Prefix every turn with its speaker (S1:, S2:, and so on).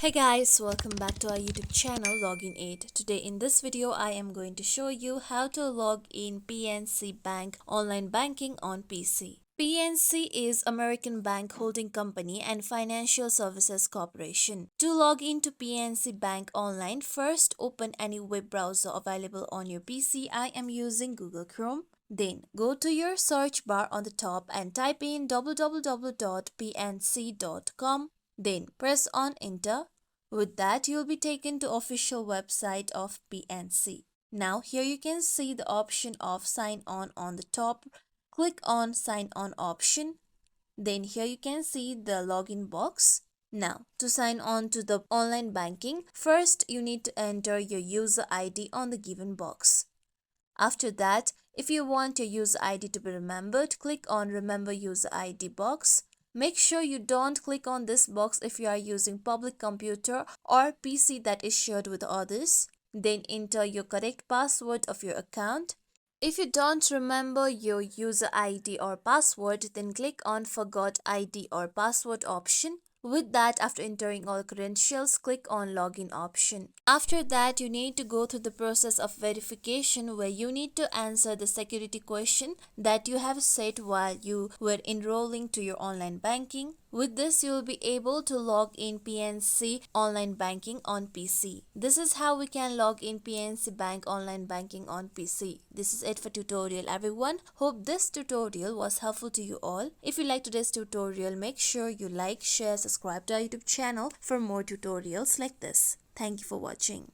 S1: Hey guys, welcome back to our YouTube channel Login Aid. Today in this video I am going to show you how to log in PNC Bank online banking on PC. PNC is American Bank Holding Company and Financial Services Corporation. To log into PNC Bank online, first open any web browser available on your PC. I am using Google Chrome. Then go to your search bar on the top and type in www.pnc.com. Then press on enter. With that, you'll be taken to official website of PNC. Now here you can see the option of sign on the top. Click on sign on option. Then here you can see the login box. Now to sign on to the online banking, first you need to enter your user ID on the given box. After that, if you want your user ID to be remembered, click on remember user ID box. Make sure you don't click on this box if you are using public computer or PC that is shared with others. Then enter your correct password of your account. If you don't remember your user ID or password, then click on forgot ID or password option. With that, after entering all credentials, click on login option. After that, you need to go through the process of verification where you need to answer the security question that you have set while you were enrolling to your online banking. With this, you will be able to log in PNC online banking on PC. This is how we can log in PNC Bank online banking on PC. This is it for tutorial everyone. Hope this tutorial was helpful to you all. If you like today's tutorial, make sure you like, share, subscribe to our YouTube channel for more tutorials like this. Thank you for watching.